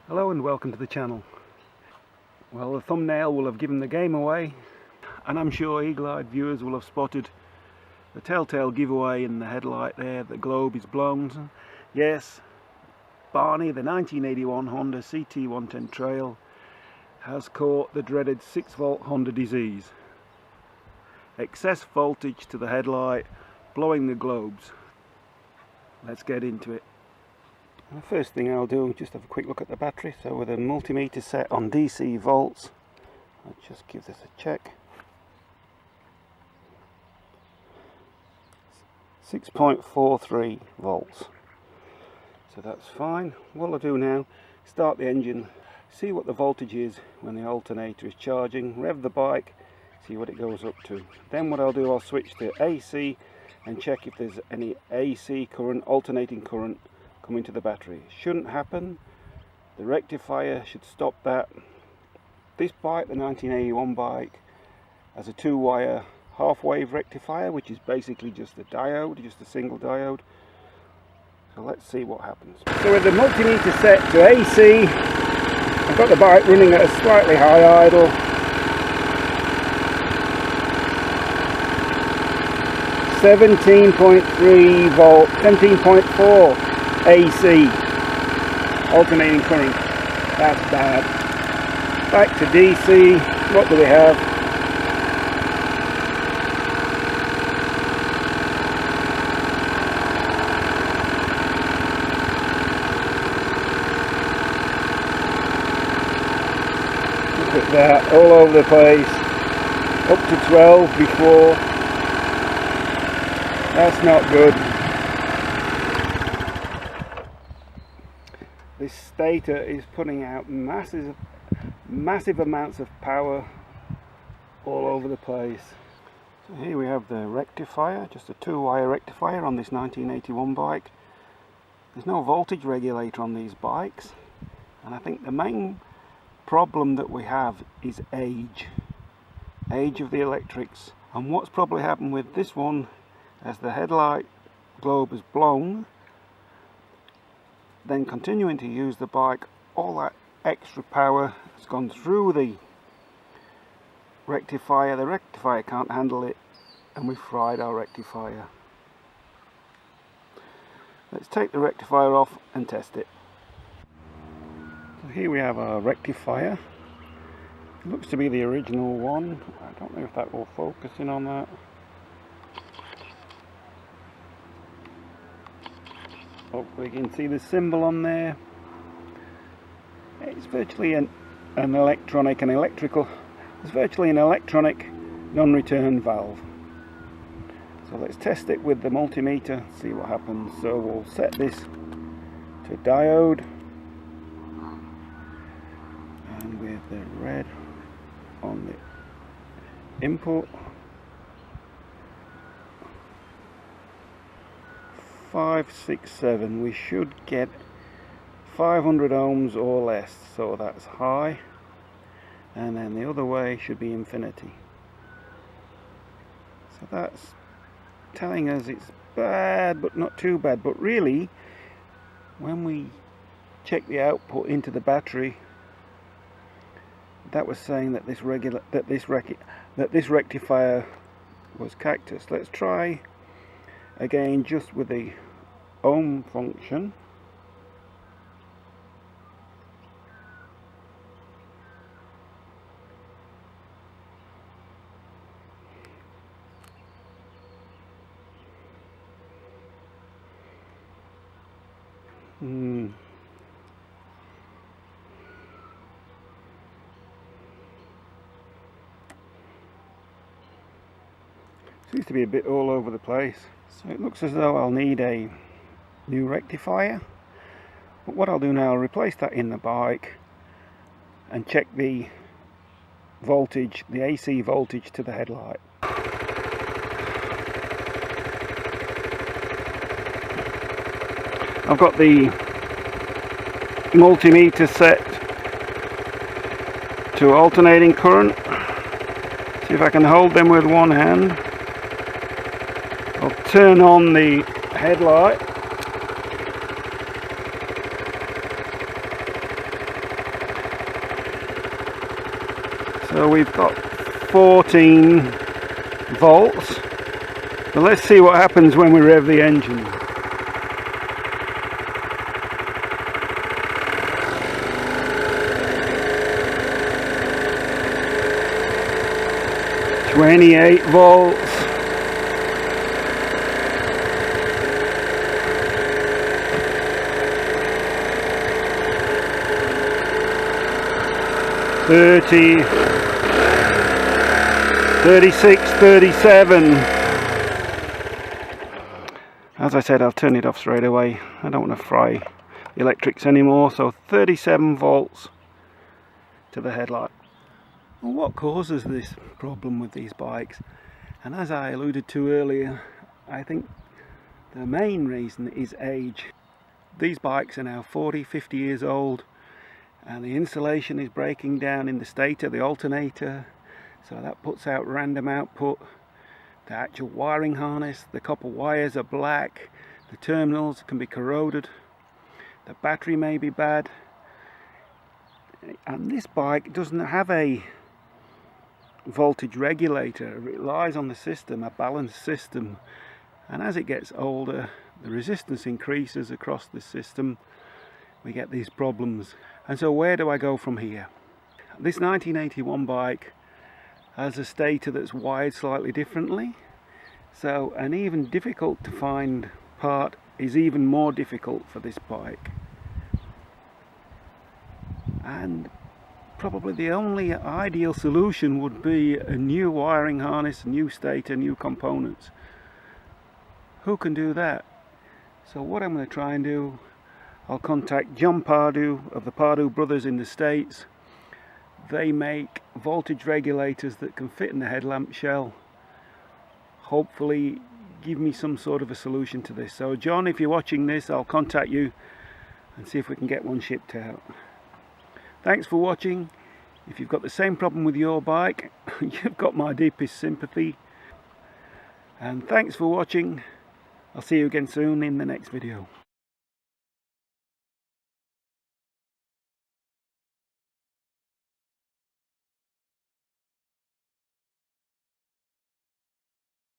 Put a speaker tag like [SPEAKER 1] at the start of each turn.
[SPEAKER 1] Hello and welcome to the channel. Well, the thumbnail will have given the game away, and I'm sure eagle-eyed viewers will have spotted the telltale giveaway in the headlight there. The globe is blown. Yes, Barney, the 1981 Honda CT110 Trail, has caught the dreaded 6-volt Honda disease. Excess voltage to the headlight, blowing the globes. Let's get into it. The first thing I'll do is just have a quick look at the battery. So with a multimeter set on DC volts, I'll just give this a check. 6.43 volts. So that's fine. What I'll do now, start the engine, see what the voltage is when the alternator is charging, rev the bike, see what it goes up to. Then what I'll do, I'll switch to AC and check if there's any AC current, alternating current coming to the battery. Shouldn't happen. The rectifier should stop that. This bike, the 1981 bike, has a 2-wire half-wave rectifier, which is basically just a diode, just a single diode. So let's see what happens. So with the multimeter set to AC, I've got the bike running at a slightly high idle. 17.3 volt, 17.4 AC alternating current. That's bad. Back to DC. What do we have? Look at that, all over the place. Up to 12 before. That's not good. This stator is putting out massive amounts of power all over the place. So here we have the rectifier, just a 2-wire rectifier on this 1981 bike. There's no voltage regulator on these bikes, and I think the main problem that we have is age of the electrics. And what's probably happened with this one, as the headlight globe is blown, then continuing to use the bike, all that extra power has gone through the rectifier can't handle it, and we fried our rectifier. Let's take the rectifier off and test it. So here we have our rectifier. It looks to be the original one. I don't know if that will focus in on that. Hopefully you can see the symbol on there. It's virtually an electronic non-return valve. So let's test it with the multimeter, see what happens. So we'll set this to diode, and with the red on the input, 5, 6, 7, we should get 500 ohms or less, so that's high, and then the other way should be infinity. So that's telling us it's bad but not too bad. But really, when we check the output into the battery, that was saying that this rectifier was cactus. Let's try again just with the ohm function. Seems to be a bit all over the place. So it looks as though I'll need a new rectifier. But what I'll do now, I'll replace that in the bike and check the voltage, the AC voltage to the headlight. I've got the multimeter set to alternating current. See if I can hold them with one hand. I'll turn on the headlight. So we've got 14 volts. But let's see what happens when we rev the engine. "28 volts. "30, 36, 37. As I said, I'll turn it off straight away. I don't want to fry the electrics anymore. So 37 volts to the headlight. Well, what causes this problem with these bikes? And as I alluded to earlier, I think the main reason is age. These bikes are now 40, 50 years old, and the insulation is breaking down in the stator, the alternator, so that puts out random output. The actual wiring harness, the copper wires are black, the terminals can be corroded, the battery may be bad, and this bike doesn't have a voltage regulator. It relies on the system, a balanced system, and as it gets older the resistance increases across the system. We get these problems. And so where do I go from here? This 1981 bike has a stator that's wired slightly differently, so an even difficult to find part is even more difficult for this bike. And probably the only ideal solution would be a new wiring harness, new stator, new components. Who can do that? So what I'm going to try and do, I'll contact John Pardue of the Pardue Brothers in the States. They make voltage regulators that can fit in the headlamp shell. Hopefully give me some sort of a solution to this. So John, if you're watching this, I'll contact you and see if we can get one shipped out. Thanks for watching. If you've got the same problem with your bike, you've got my deepest sympathy. And thanks for watching. I'll see you again soon in the next video.